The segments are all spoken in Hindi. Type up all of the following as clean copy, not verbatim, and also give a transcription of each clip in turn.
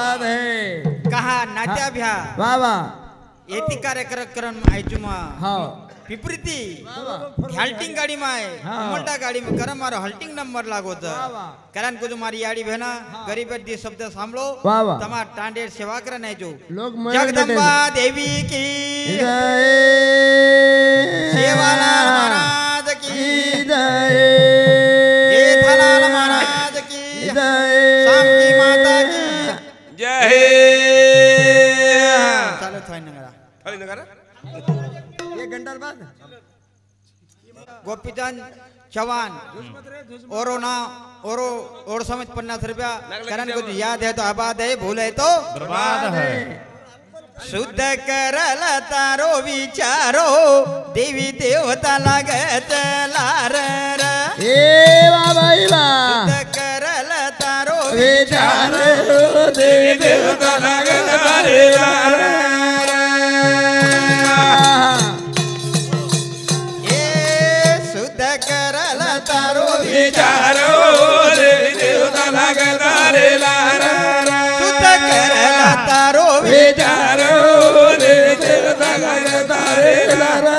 बर्बाद है कहा नाट्या भ्या वाह वाह येती कार्यक्रम आयचुमा हाँ पिपरीती हल्टिंग गाड़ी में आए उमल्टा गाड़ी में करम मारो हल्टिंग नंबर लागो था कारण को तुम्हारी याड़ी बहना गरीब दी शब्द सांभलो तमार टांडेर सेवा करने जो जगदम्बा देवी की जय सेवालाल महाराज की जय जेठालाल महाराज की जय शांति माता की जय चलो थाई नगरा ये घंटा बाद गोपीचंद चौहान और समझ 50 रुपया करण को जो याद है तो आबाद है भूल है तो बर्बाद है शुद्ध करल तारो विचारो देवी देवता लागत लार ए भाई शुद्ध करल तारो विचार देवी देवता लागत लार विचारो देवी देवता लगता रे लारा शुद्ध करल तारो विचारो देवी देवता लगता रे लारा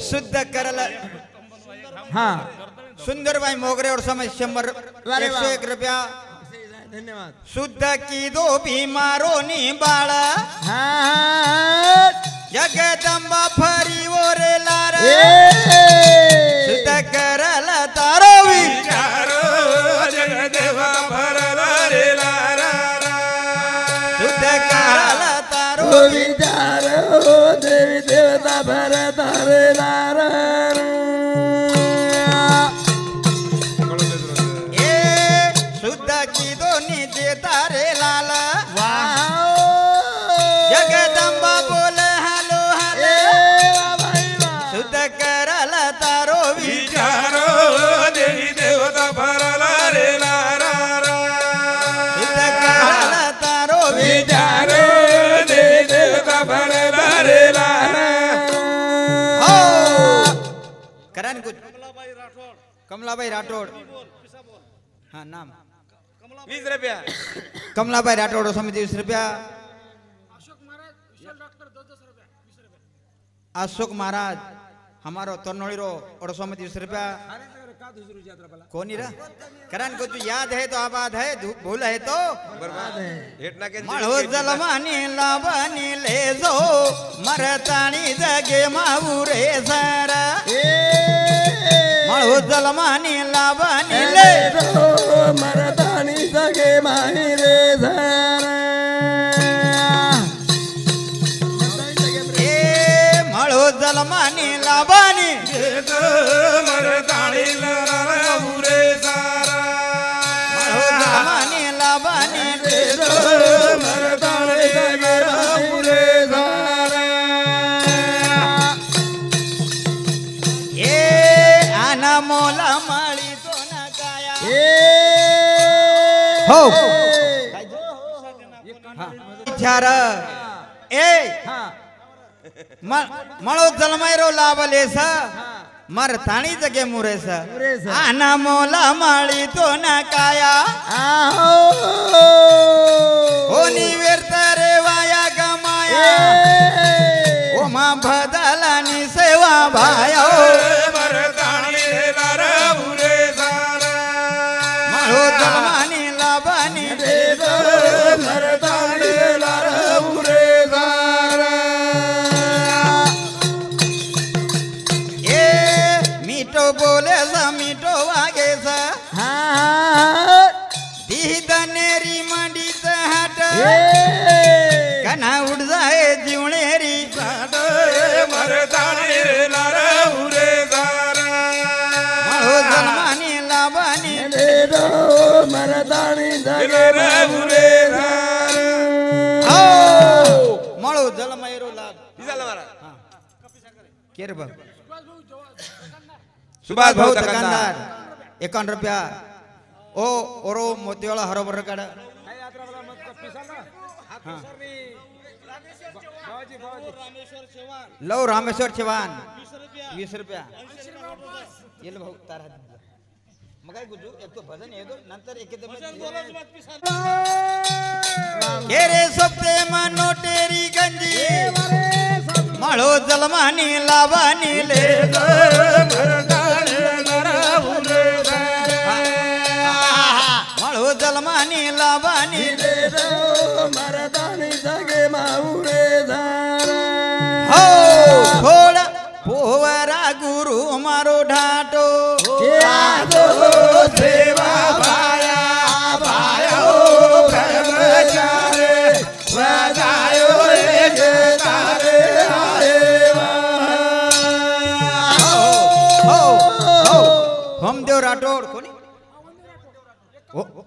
शुद्ध करल हाँ सुंदर भाई मोगरे और समय 101 रुपया धन्यवाद शुद्ध की दो बीमारों नी बाड़ा हाँ जगदम्बा फरी ओरे लारा शुद्ध करल तारो विचारो जगदेवा भरला रे लारा शुद्ध करल तारो विचार देवी देवता भरत रे लारा ए शुद्ध की दो निजे तारे लाला जगदम्बा बोले हलो हलो शुद्ध करल तारो विचारो देवी देवता भरला रे लारा शुद्ध करल तारो विचारो देवी देवता भरला रे लारा करण कुछ कमलाबाई राठौड़ हाँ नाम 20 रुपया कमलाबाई राठौड़ समिति 20 रुपया अशोक महाराज हमारो तोरनोड़ी रो और समिति 20 रुपया कौन रा करण को जो याद है तो आबाद है भूल है तो बर्बाद है हेटना के मळो जलमानी लावनी ले जो मरतानी जगे मावुरे सारा मळो जलमानी लावनी ले मरदानी सगे माहिरे सारा ए मळो जलमानी लावनी मरदानी लारा बुरे सारा मळो जलमानी लावनी मरदानी लारा बुरे सारा ए आना मोला माळी तो ना काया हो विचार ए मळो जलमायरो लाभलेस मर थाणी जगे मुरेस आना मोला माळी तो ना काया होनी व्यर्थ रे वाया गमाया ओ मा भदलानी सेवा भाया मरदानी लारा बुरे सारा मळो जलमानी लाभनी मरदानी लारा बुरे सारा ए मीठो बोले सा मीठो वागे सा दी दनेरी मंडी से हट कना उड़ जाए जीवनेरी मरदानी लारा बुरे सारा मळो जलमानी लाभनी मरदानी लारा बुरे सारा मळो जलमायरो लाभ इजाला मारा केर बा सुभाष भाऊ दुकानदार 51 रुपया ओ ओरो मोतीवाला हरोबर काढ लव रामेश्वर चव्हाण 20 रुपया ये लो भाऊ तारा मग काय गुजू एक तो भजन येतो नंतर एकदम हे रे सोपते मनो टेरी गंजी माळो जलमानी लावानी ले माळो जलमानी लावानी ले मरदानी सगे माऊरे झारा हो थोडा पोवरा गुरु मारो ढाटो सेवा भाया भाया ब्रह्मचारे सदायो रे तारे हम देव राठोड